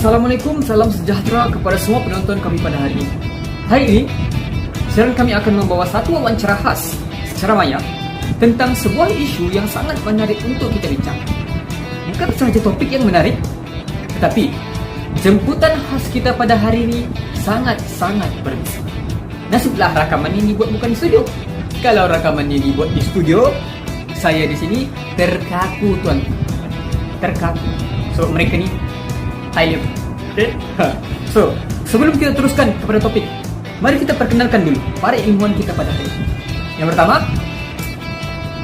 Assalamualaikum, salam sejahtera kepada semua penonton kami pada hari ini. Hari ini, siaran kami akan membawa satu wawancara khas secara maya tentang sebuah isu yang sangat menarik untuk kita bincang. Bukan sahaja topik yang menarik, tetapi jemputan khas kita pada hari ini sangat-sangat berbisa. Nasiblah rakaman ini buat bukan di studio. Kalau rakaman ini buat di studio, saya di sini terkaku tuan. Terkaku. So mereka ni Thailand. Okay? So, sebelum kita teruskan kepada topik, mari kita perkenalkan dulu para ilmuwan kita pada hari ini. Yang pertama,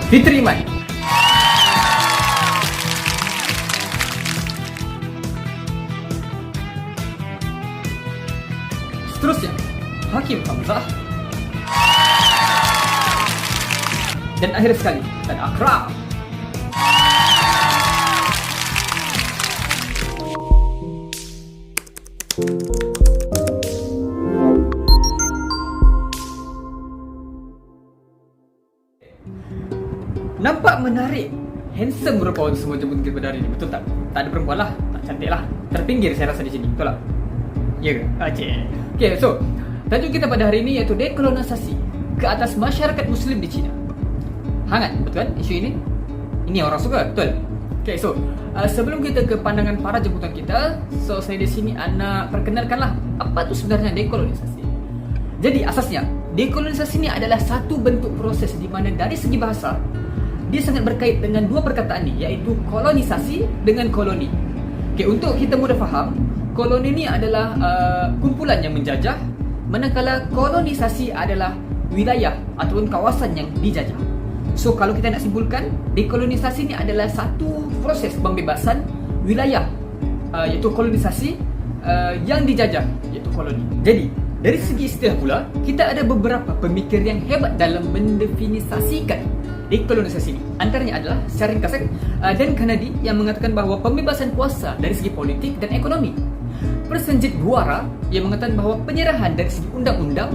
Fitri Iman. Seterusnya, Hakim Hamzah. Dan akhir sekali, dan Akram. Nampak menarik, handsome merupakan semua jemput kita pada hari ini, betul tak? Tak ada perempuan lah, tak cantik lah. Terpinggir saya rasa di sini, betul tak? Ya ke? Okay, so tajuk kita pada hari ini iaitu dekolonisasi ke atas masyarakat Muslim di China. Hangat, betul kan isu ini? Ini orang suka, betul? Okay, so sebelum kita ke pandangan para jemputan kita, so saya di sini nak perkenalkanlah apa tu sebenarnya dekolonisasi. Jadi asasnya, dekolonisasi ini adalah satu bentuk proses di mana dari segi bahasa dia sangat berkait dengan dua perkataan ni, iaitu kolonisasi dengan koloni. Okay, untuk kita mudah faham, koloni ni adalah kumpulan yang menjajah, manakala kolonisasi adalah wilayah ataupun kawasan yang dijajah. So kalau kita nak simpulkan, dekolonisasi ni adalah satu proses pembebasan wilayah, iaitu kolonisasi, yang dijajah, iaitu koloni. Jadi dari segi istilah pula, kita ada beberapa pemikir yang hebat dalam mendefinisasikan dekolonisasi ini. Antaranya adalah Sharon Kasek dan Kennedy yang mengatakan bahawa pembebasan kuasa dari segi politik dan ekonomi. Persenjit Guara yang mengatakan bahawa penyerahan dari segi undang-undang,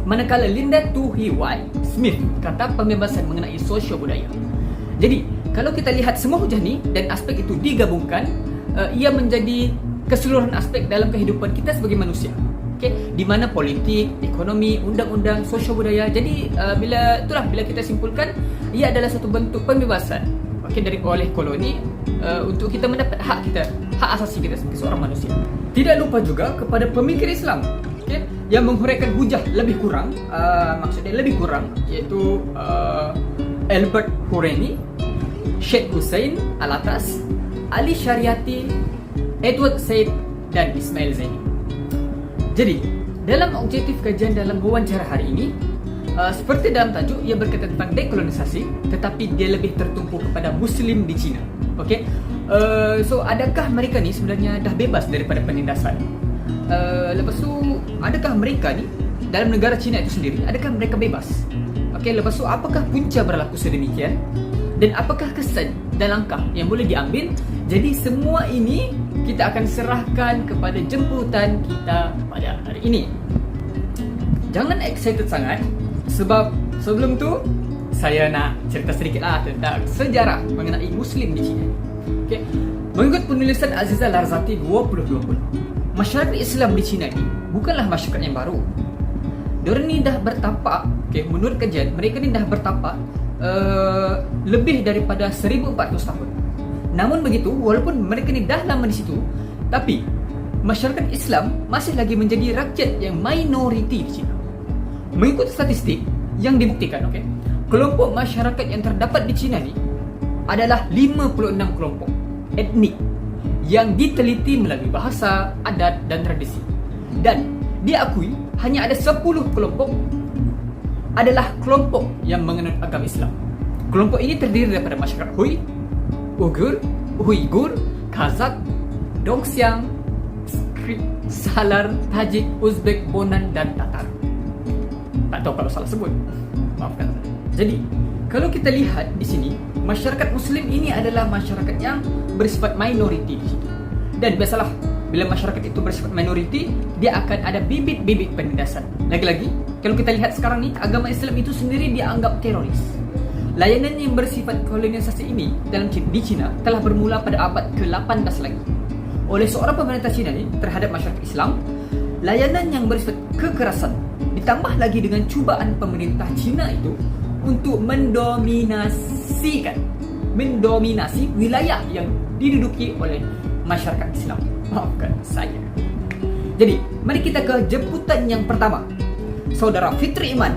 manakala Linda Tuhi White Smith kata pembebasan mengenai sosio budaya. Jadi kalau kita lihat semua hujah ni dan aspek itu digabungkan, ia menjadi keseluruhan aspek dalam kehidupan kita sebagai manusia. Okay, di mana politik, ekonomi, undang-undang, sosio budaya. Jadi bila kita simpulkan, ia adalah satu bentuk pembebasan, okay, oleh koloni untuk kita mendapat hak kita, hak asasi kita sebagai seorang manusia. Tidak lupa juga kepada pemikir Islam, okay, yang menghuraikan hujah lebih kurang, maksudnya lebih kurang, iaitu Albert Hourani, Sheikh Hussein Alatas, Ali Shariati, Edward Said dan Ismail Zaini. Jadi, dalam objektif kajian dalam wawancara hari ini, seperti dalam tajuk, ia berkaitan tentang dekolonisasi, tetapi dia lebih tertumpu kepada Muslim di China. Okay? So, adakah mereka ni sebenarnya dah bebas daripada penindasan? Lepas tu, adakah mereka ni dalam negara China itu sendiri, adakah mereka bebas? Okay, lepas tu, apakah punca berlaku sedemikian? Dan apakah kesan dan langkah yang boleh diambil? Jadi semua ini kita akan serahkan kepada jemputan kita pada hari ini. Jangan excited sangat, sebab sebelum tu saya nak cerita sedikit lah tentang sejarah mengenai Muslim di China. Okay. Mengikut penulisan Aziza Larzati 2020, masyarakat Islam di China ni bukanlah masyarakat yang baru. Diorang ni dah bertapak, okay, menurut kajian, mereka ni dah bertapak lebih daripada 1400 tahun. Namun begitu, walaupun mereka ni dah lama di situ, tapi masyarakat Islam masih lagi menjadi rakyat yang minoriti di China. Mengikut statistik yang dibuktikan, okay, kelompok masyarakat yang terdapat di China ni adalah 56 kelompok etnik yang diteliti melalui bahasa, adat dan tradisi. Dan diakui hanya ada 10 kelompok adalah kelompok yang menganut agama Islam. Kelompok ini terdiri daripada masyarakat Hui, Uyghur, Kazakh, Dongxiang, Salar, Tajik, Uzbek, Bonan dan Tatar. Tak tahu kalau salah sebut, maafkan saya. Jadi, kalau kita lihat di sini, masyarakat Muslim ini adalah masyarakat yang bersifat minoriti di situ. Dan biasalah, bila masyarakat itu bersifat minoriti, dia akan ada bibit-bibit penindasan. Lagi-lagi, kalau kita lihat sekarang ni, agama Islam itu sendiri dianggap teroris. Layanan yang bersifat kolonisasi ini di China telah bermula pada abad ke-18 lagi. oleh seorang pemerintah Cina ni terhadap masyarakat Islam, layanan yang bersifat kekerasan ditambah lagi dengan cubaan pemerintah Cina itu untuk mendominasi wilayah yang diduduki oleh masyarakat Islam. Maafkan saya. Jadi, mari kita ke jemputan yang pertama. Saudara Fitri Iman.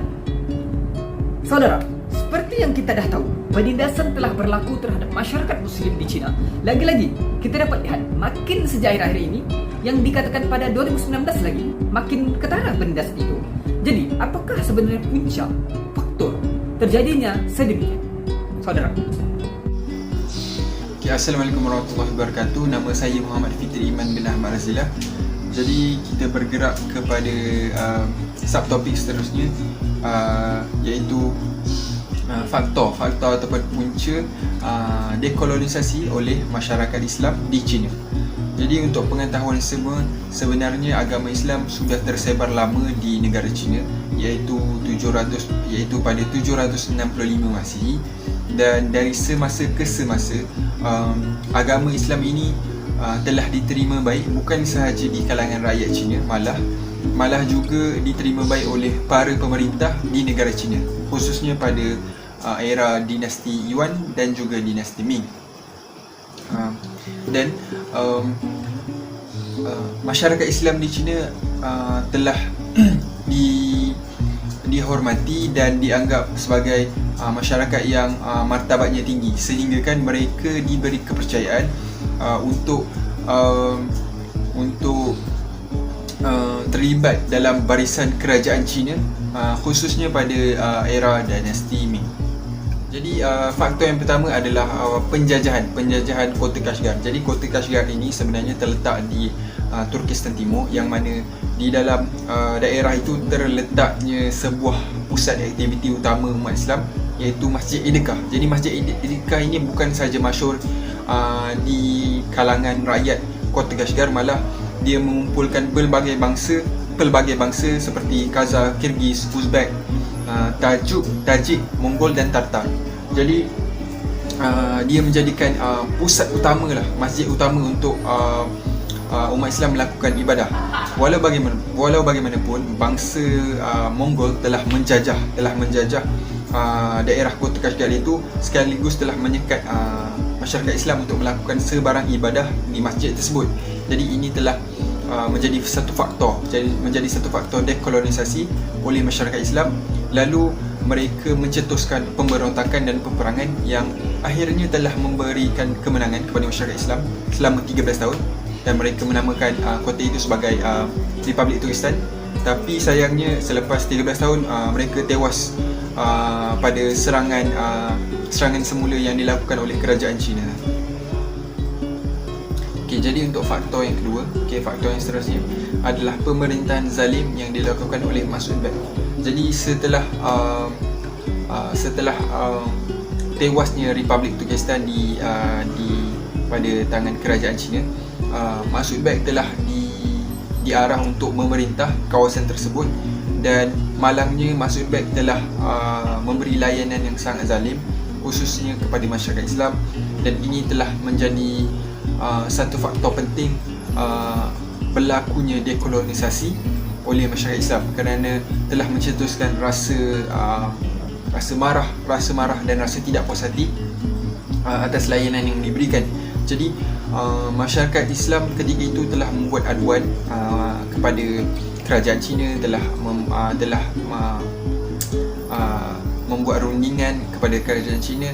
Saudara, seperti yang kita dah tahu, penindasan telah berlaku terhadap masyarakat Muslim di China. Lagi-lagi, kita dapat lihat makin sejak akhir-akhir ini, yang dikatakan pada 2019 lagi, makin ketara penindasan itu. Jadi, apakah sebenarnya punca, faktor terjadinya sedemikian? Saudara. Okay, Assalamualaikum warahmatullahi wabarakatuh. Nama saya Muhammad Fitri Iman bin Ahmad Razilah. Jadi kita bergerak kepada subtopik seterusnya, iaitu faktor ataupun punca dekolonisasi oleh masyarakat Islam di China. Jadi untuk pengetahuan semua, sebenarnya agama Islam sudah tersebar lama di negara China, iaitu pada 765 Masihi, dan dari semasa ke semasa agama Islam ini telah diterima baik bukan sahaja di kalangan rakyat China, malah juga diterima baik oleh para pemerintah di negara China, khususnya pada era dinasti Yuan dan juga dinasti Ming. Dan masyarakat Islam di China telah dihormati dan dianggap sebagai masyarakat yang martabatnya tinggi, sehingga kan mereka diberi kepercayaan untuk terlibat dalam barisan kerajaan China, khususnya pada era dinasti Ming. Jadi faktor yang pertama adalah penjajahan kota Kashgar. Jadi kota Kashgar ini sebenarnya terletak di Turkistan Timur, yang mana di dalam daerah itu terletaknya sebuah pusat aktiviti utama umat Islam, iaitu Masjid Idekah. Jadi Masjid Idekah ini bukan sahaja masyhur di kalangan rakyat kota Kashgar, malah dia mengumpulkan pelbagai bangsa seperti Kazakh, Kyrgyz, Uzbek, Tajik, Mongol dan Tartar. Jadi dia menjadikan pusat utama lah, masjid utama untuk umat Islam melakukan ibadah. Walau bagaimanapun bangsa Mongol telah menjajah daerah kota Kashgar itu, sekaligus telah menyekat masyarakat Islam untuk melakukan sebarang ibadah di masjid tersebut. Jadi ini telah menjadi satu faktor dekolonisasi oleh masyarakat Islam. Lalu mereka mencetuskan pemberontakan dan peperangan yang akhirnya telah memberikan kemenangan kepada masyarakat Islam selama 13 tahun, dan mereka menamakan kota itu sebagai Republik Turkistan. Tapi sayangnya selepas 13 tahun mereka tewas pada serangan semula yang dilakukan oleh kerajaan China. Jadi untuk faktor yang kedua, faktor yang seterusnya adalah pemerintahan zalim yang dilakukan oleh Mas'ud Bek. Jadi setelah tewasnya Republik Turkistan pada tangan kerajaan China, Mas'ud Bek telah diarah untuk memerintah kawasan tersebut, dan malangnya Mas'ud Bek telah memberi layanan yang sangat zalim, khususnya kepada masyarakat Islam, dan ini telah menjadi satu faktor penting berlakunya dekolonisasi oleh masyarakat Islam, kerana telah mencetuskan rasa marah dan rasa tidak puas hati atas layanan yang diberikan. Jadi masyarakat Islam ketika itu telah membuat aduan kepada kerajaan China, telah membuat rundingan kepada kerajaan China,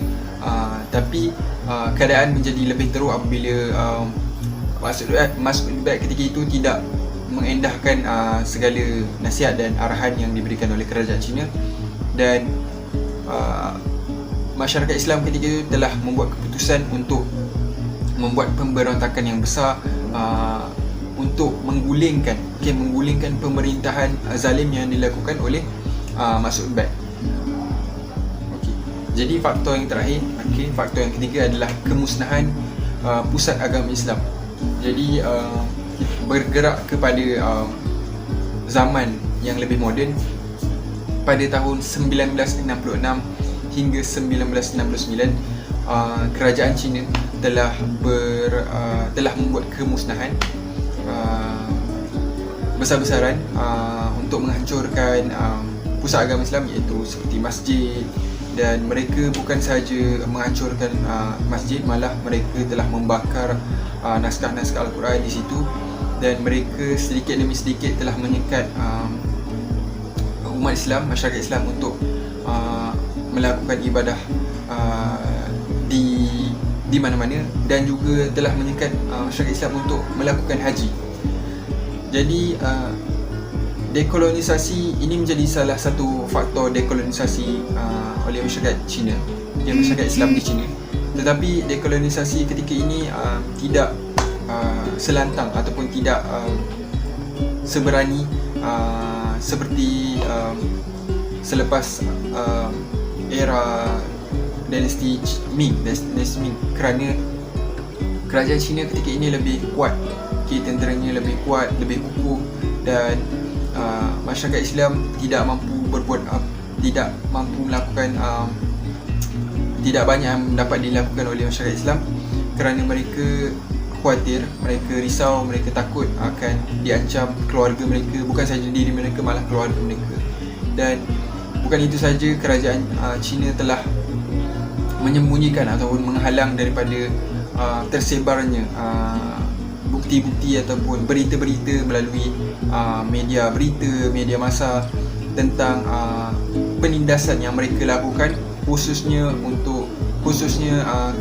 tapi keadaan menjadi lebih teruk apabila Mas'ud Bek ketika itu tidak mengendahkan segala nasihat dan arahan yang diberikan oleh kerajaan China, dan masyarakat Islam ketika itu telah membuat keputusan untuk membuat pemberontakan yang besar untuk menggulingkan pemerintahan zalim yang dilakukan oleh Mas'ud Bek. Jadi faktor yang terakhir, faktor yang ketiga adalah kemusnahan pusat agama Islam. Jadi bergerak kepada zaman yang lebih moden, pada tahun 1966 hingga 1969 kerajaan China telah membuat kemusnahan besar-besaran untuk menghancurkan pusat agama Islam, iaitu seperti masjid. Dan mereka bukan sahaja menghancurkan masjid, malah mereka telah membakar naskah-naskah Al-Quran di situ. Dan mereka sedikit demi sedikit telah menyekat umat Islam, masyarakat Islam untuk melakukan ibadah di mana-mana, dan juga telah menyekat masyarakat Islam untuk melakukan haji. Jadi dekolonisasi ini menjadi salah satu faktor dekolonisasi oleh masyarakat China, masyarakat Islam di China. Tetapi dekolonisasi ketika ini tidak selantang ataupun tidak seberani seperti selepas era dinasti Ming, kerana kerajaan China ketika ini lebih kuat, tenteranya lebih kuat, lebih kukuh, dan masyarakat Islam tidak mampu melakukan tidak banyak yang dapat dilakukan oleh masyarakat Islam, kerana mereka khawatir, mereka risau, mereka takut akan diancam keluarga mereka, bukan sahaja diri mereka, malah keluarga mereka. Dan bukan itu saja, kerajaan China telah menyembunyikan ataupun menghalang daripada tersebarnya bukti-bukti ataupun berita-berita melalui media berita, media massa tentang penindasan yang mereka lakukan, khususnya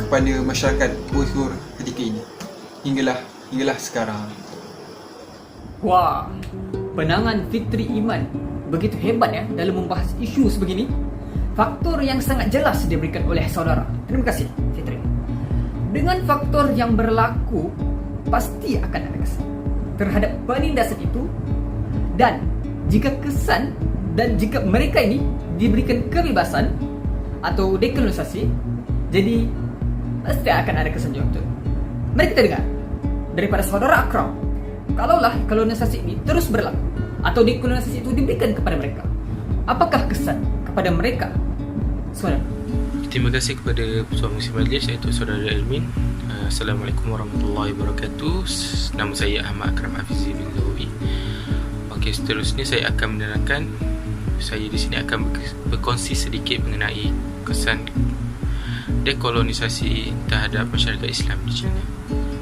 kepada masyarakat Uyghur ketika ini hinggalah sekarang. Wah, penangan Fitri Iman begitu hebat ya dalam membahas isu sebegini. Faktor yang sangat jelas diberikan oleh saudara. Terima kasih Fitri. Dengan faktor yang berlaku, pasti akan ada kesan terhadap penindasan itu, dan jika mereka ini diberikan kebebasan atau dekolonisasi, jadi pasti akan ada kesan juga. Mari kita dengar daripada saudara Akram, kalaulah kolonisasi ini terus berlaku atau dekolonisasi itu diberikan kepada mereka, apakah kesan kepada mereka? Saudara. Terima kasih kepada Ketua Musim Majlis, iaitu Saudara Elmin. Assalamualaikum warahmatullahi wabarakatuh. Nama saya Ahmad Akram Hafizi bin Zawi. Okey, seterusnya saya akan menerangkan, saya di sini akan berkongsi sedikit mengenai kesan dekolonisasi terhadap masyarakat Islam di China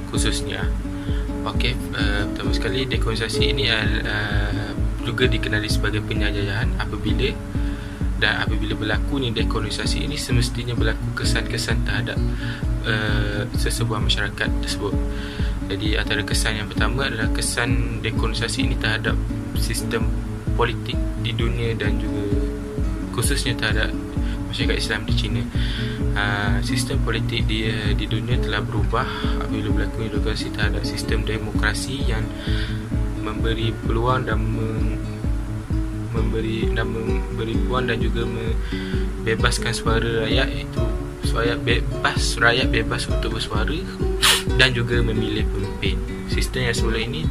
khususnya. Okey, pertama sekali, dekolonisasi ini juga dikenali sebagai penjajahan. Apabila berlakunya dekolonisasi ini, semestinya berlaku kesan-kesan terhadap sesebuah masyarakat tersebut. Jadi antara kesan yang pertama adalah kesan dekolonisasi ini terhadap sistem politik di dunia dan juga khususnya terhadap masyarakat Islam di China. Sistem politik di dunia telah berubah apabila berlaku dekolonisasi terhadap sistem demokrasi yang memberi peluang dan memberi peluang dan juga membebaskan suara rakyat, iaitu rakyat bebas untuk bersuara dan juga memilih pemimpin. Sistem yang semula ini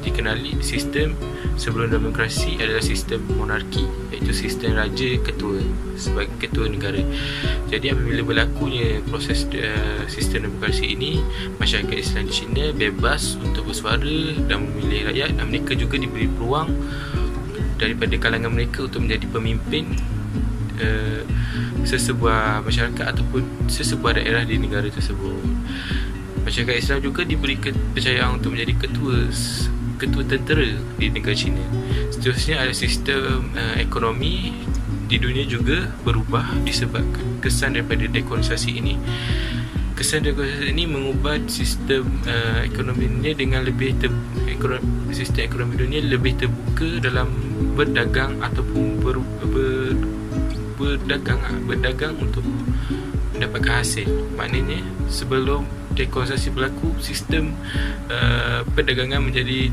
dikenali sistem sebelum demokrasi adalah sistem monarki, iaitu sistem raja ketua sebagai ketua negara. Jadi apabila berlakunya proses sistem demokrasi ini, masyarakat Islam di China bebas untuk bersuara dan memilih rakyat, dan mereka juga diberi peluang daripada kalangan mereka untuk menjadi pemimpin sesebuah masyarakat ataupun sesebuah daerah di negara tersebut. Masyarakat Islam juga diberi kepercayaan untuk menjadi ketua tentera di negara China. Seterusnya ada sistem ekonomi di dunia juga berubah disebabkan kesan daripada dekolonisasi ini. Kesan dekolonisasi ini mengubah sistem ekonomi dunia dengan sistem ekonomi dunia lebih terbuka dalam berdagang ataupun berdagang untuk mendapatkan hasil. Maknanya sebelum dekolonisasi berlaku, sistem perdagangan menjadi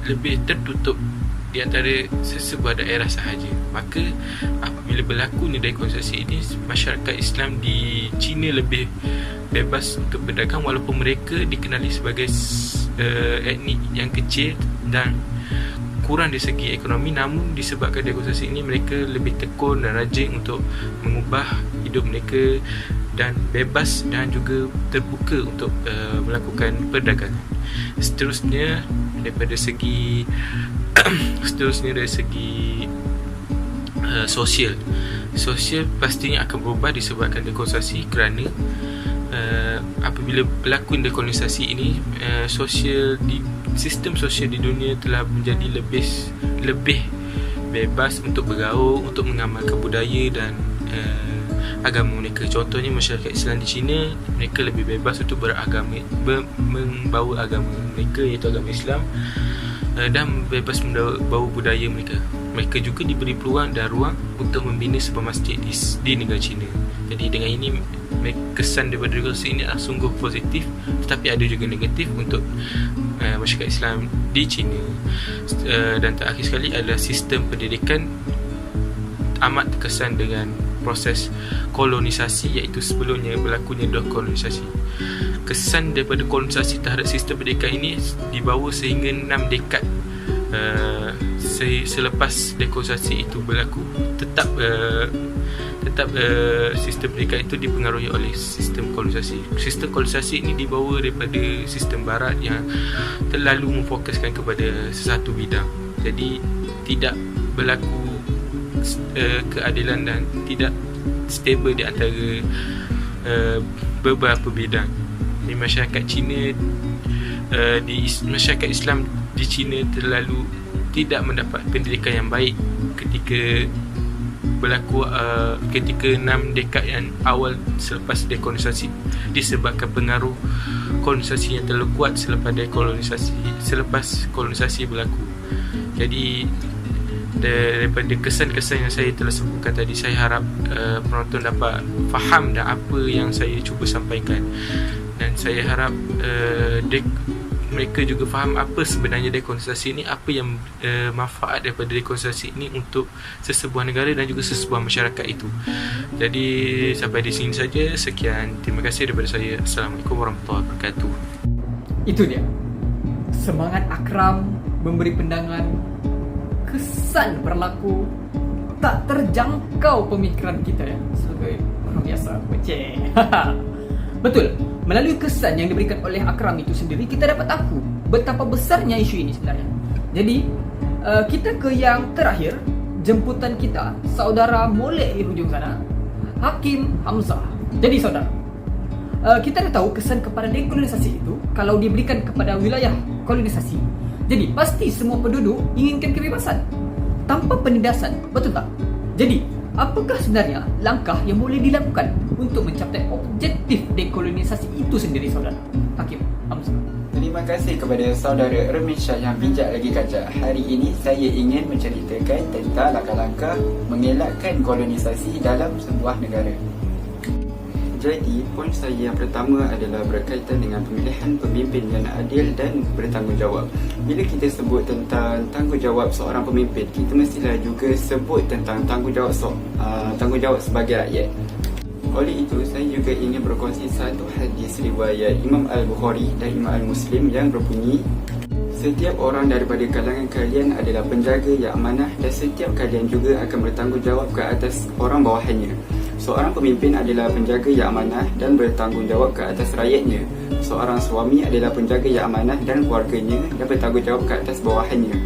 lebih tertutup di antara sesebuah daerah sahaja. Maka apabila berlakunya dekolonisasi ini, masyarakat Islam di China lebih bebas untuk berdagang, walaupun mereka dikenali sebagai etnik yang kecil dan kurang dari segi ekonomi, namun disebabkan dekolonisasi ini mereka lebih tekun dan rajin untuk mengubah hidup mereka dan bebas dan juga terbuka untuk melakukan perdagangan. Seterusnya dari segi sosial pastinya akan berubah disebabkan dekolonisasi, kerana apabila berlaku dekolonisasi ini, sistem sosial di dunia telah menjadi lebih bebas untuk bergaul, untuk mengamalkan budaya dan agama mereka. Contohnya masyarakat Islam di China, mereka lebih bebas untuk membawa agama mereka, iaitu agama Islam, dan bebas membawa budaya mereka. Mereka juga diberi peluang dan ruang untuk membina sebuah masjid di negara China. Jadi dengan ini, kesan daripada regulasi ini adalah sungguh positif, tetapi ada juga negatif untuk masyarakat Islam di China. Dan terakhir sekali adalah sistem pendidikan amat terkesan dengan proses kolonisasi, iaitu sebelumnya berlakunya dekolonisasi. Kesan daripada kolonisasi terhadap sistem pendidikan ini dibawa sehingga 6 dekad selepas dekolonisasi itu berlaku. Tetap sistem pendidikan itu dipengaruhi oleh sistem kolonisasi. Sistem kolonisasi ini dibawa daripada sistem barat yang terlalu memfokuskan kepada sesuatu bidang. Jadi tidak berlaku keadilan dan tidak stable di antara beberapa bidang. Di masyarakat Cina, masyarakat Islam di China terlalu tidak mendapat pendidikan yang baik ketika berlaku ketika 6 dekad yang awal selepas dekolonisasi, disebabkan pengaruh kolonisasi yang terlalu kuat selepas kolonisasi berlaku. Jadi daripada kesan-kesan yang saya telah sebutkan tadi, saya harap penonton dapat faham dan apa yang saya cuba sampaikan, dan saya harap mereka juga faham apa sebenarnya dekolonisasi ini, apa yang manfaat daripada dekolonisasi ini untuk sesebuah negara dan juga sesebuah masyarakat itu. Jadi sampai di sini saja. Sekian, terima kasih daripada saya. Assalamualaikum warahmatullahi wabarakatuh. Itu dia, semangat Akram memberi pandangan, kesan berlaku tak terjangkau pemikiran kita ya, sebagai orang biasa. Betul, melalui kesan yang diberikan oleh Akram itu sendiri, kita dapat tahu betapa besarnya isu ini sebenarnya. Jadi kita ke yang terakhir, jemputan kita, saudara Molek di hujung sana, Hakim Hamzah. Jadi saudara, kita dah tahu kesan kepada dekolonisasi itu, kalau diberikan kepada wilayah kolonisasi, jadi pasti semua penduduk inginkan kebebasan tanpa penindasan, betul tak? Jadi apakah sebenarnya langkah yang boleh dilakukan untuk mencapai objektif dekolonisasi itu sendiri, saudara Hakim Hamzah? Terima kasih kepada saudara Ermin Shah yang bijak lagi kaca. Hari ini saya ingin menceritakan tentang langkah-langkah mengelakkan kolonisasi dalam sebuah negara. Jadi, poin saya yang pertama adalah berkaitan dengan pemilihan pemimpin yang adil dan bertanggungjawab. Bila kita sebut tentang tanggungjawab seorang pemimpin, kita mestilah juga sebut tentang tanggungjawab sebagai rakyat. Oleh itu, saya juga ingin berkongsi satu hadis riwayat Imam Al-Bukhari dan Imam Al-Muslim yang berbunyi, setiap orang daripada kalangan kalian adalah penjaga yang amanah dan setiap kalian juga akan bertanggungjawab ke atas orang bawahannya. Seorang pemimpin adalah penjaga yang amanah dan bertanggungjawab ke atas rakyatnya. Seorang suami adalah penjaga yang amanah dan keluarganya dan bertanggungjawab ke atas bawahannya.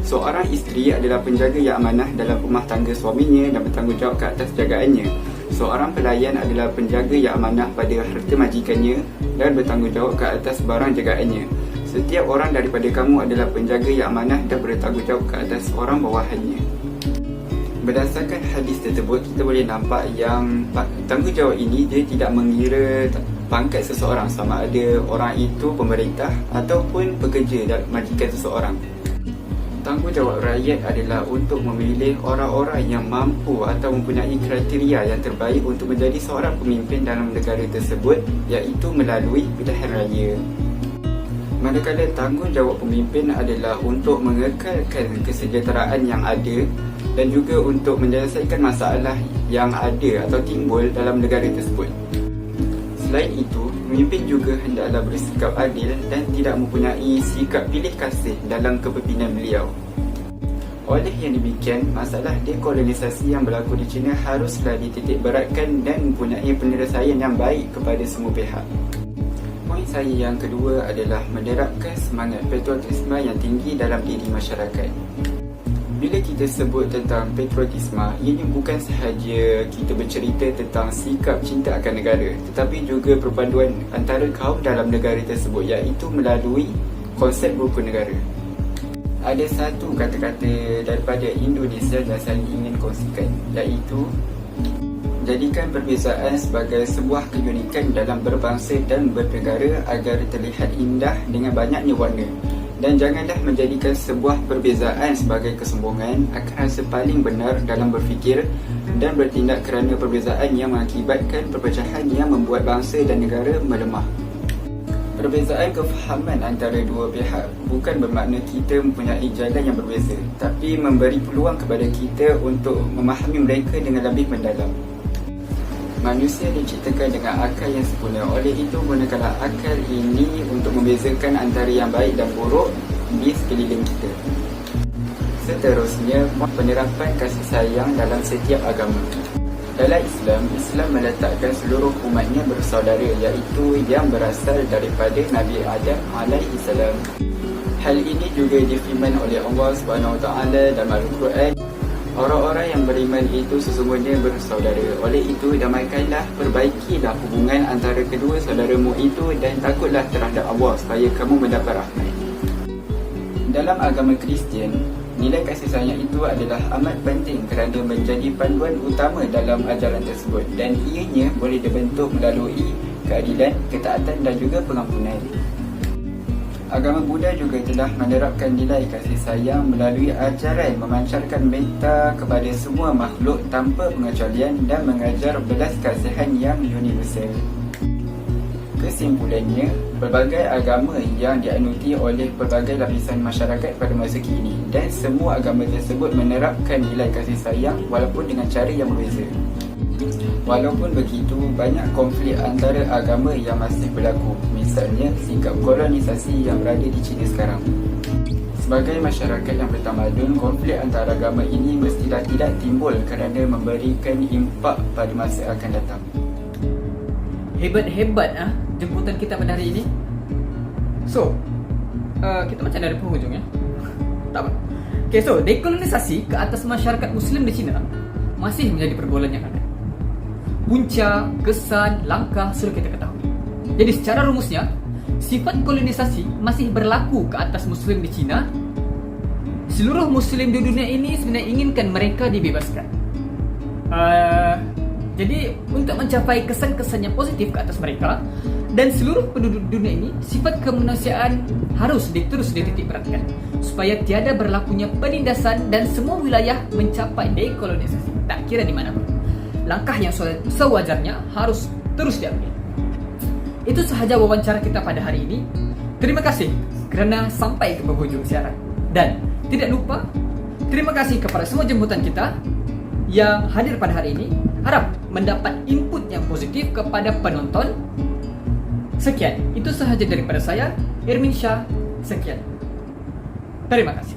Seorang isteri adalah penjaga yang amanah dalam rumah tangga suaminya dan bertanggungjawab ke atas jagaannya. Seorang pelayan adalah penjaga yang amanah pada harta majikannya dan bertanggungjawab ke atas barang jagaannya. Setiap orang daripada kamu adalah penjaga yang amanah dan bertanggungjawab ke atas orang bawahannya. Berdasarkan hadis tersebut, kita boleh nampak yang tanggungjawab ini dia tidak mengira pangkat seseorang, sama ada orang itu pemerintah ataupun pekerja dalam majikan seseorang. Tanggungjawab rakyat adalah untuk memilih orang-orang yang mampu atau mempunyai kriteria yang terbaik untuk menjadi seorang pemimpin dalam negara tersebut, iaitu melalui pilihan raya. Manakala tanggungjawab pemimpin adalah untuk mengekalkan kesejahteraan yang ada dan juga untuk menyelesaikan masalah yang ada atau timbul dalam negara tersebut. Selain itu, pemimpin juga hendaklah bersikap adil dan tidak mempunyai sikap pilih kasih dalam kepimpinan beliau. Oleh yang demikian, masalah dekolonisasi yang berlaku di China haruslah dititik beratkan dan mempunyai penyelesaian yang baik kepada semua pihak. Poin saya yang kedua adalah menerapkan semangat patriotisme yang tinggi dalam diri masyarakat. Bila kita sebut tentang patriotisme, ini bukan sahaja kita bercerita tentang sikap cinta akan negara, tetapi juga perpaduan antara kaum dalam negara tersebut, iaitu melalui konsep rukun negara. Ada satu kata-kata daripada Indonesia yang saya ingin kongsikan, iaitu jadikan perbezaan sebagai sebuah keunikan dalam berbangsa dan bernegara agar terlihat indah dengan banyaknya warna. Dan janganlah menjadikan sebuah perbezaan sebagai kesombongan akan rasa paling benar dalam berfikir dan bertindak kerana perbezaan yang mengakibatkan perpecahan yang membuat bangsa dan negara melemah. Perbezaan kefahaman antara dua pihak bukan bermakna kita mempunyai jalan yang berbeza, tapi memberi peluang kepada kita untuk memahami mereka dengan lebih mendalam. Manusia diciptakan dengan akal yang sempurna. Oleh itu, gunakanlah akal ini untuk membezakan antara yang baik dan buruk di sekeliling kita. Seterusnya, penerapan kasih sayang dalam setiap agama. Dalam Islam meletakkan seluruh umatnya bersaudara, iaitu yang berasal daripada Nabi Adam alaihissalam. Hal ini juga difirman oleh Allah SWT dalam Al-Quran. Orang-orang yang beriman itu sesungguhnya bersaudara. Oleh itu, damaikanlah, perbaikilah hubungan antara kedua saudaramu itu dan takutlah terhadap Allah supaya kamu mendapat rahmat. Dalam agama Kristian, nilai kasih sayang itu adalah amat penting kerana menjadi panduan utama dalam ajaran tersebut, dan ianya boleh dibentuk melalui keadilan, ketaatan dan juga pengampunan. Agama Buddha juga telah menerapkan nilai kasih sayang melalui ajaran memancarkan metta kepada semua makhluk tanpa pengecualian dan mengajar belas kasihan yang universal. Kesimpulannya, pelbagai agama yang dianuti oleh pelbagai lapisan masyarakat pada masa kini, dan semua agama tersebut menerapkan nilai kasih sayang walaupun dengan cara yang berbeza. Walaupun begitu, banyak konflik antara agama yang masih berlaku, misalnya sikap kolonisasi yang berada di China sekarang. Sebagai masyarakat yang bertamadun, konflik antara agama ini mestilah tidak timbul kerana memberikan impak pada masa akan datang. Hebat-hebat jemputan kita pada hari ini. So, kita macam dari penghujung ya. Tak apa. Okay, so dekolonisasi ke atas masyarakat Muslim di China masih menjadi pergaulan yang ada. Punca, kesan, langkah sudah kita ketahui. Jadi secara rumusnya, sifat kolonisasi masih berlaku ke atas Muslim di China. Seluruh Muslim di dunia ini sebenarnya inginkan mereka dibebaskan. Jadi untuk mencapai kesan-kesan yang positif ke atas mereka dan seluruh penduduk dunia ini, sifat kemanusiaan harus terus dititik beratkan supaya tiada berlakunya penindasan dan semua wilayah mencapai dekolonisasi, tak kira di mana pun. Langkah yang sewajarnya harus terus diambil. Itu sahaja wawancara kita pada hari ini. Terima kasih kerana sampai ke penghujung siaran. Dan tidak lupa, terima kasih kepada semua jemputan kita yang hadir pada hari ini. Harap mendapat input yang positif kepada penonton. Sekian, itu sahaja daripada saya, Irmin Shah. Sekian. Terima kasih.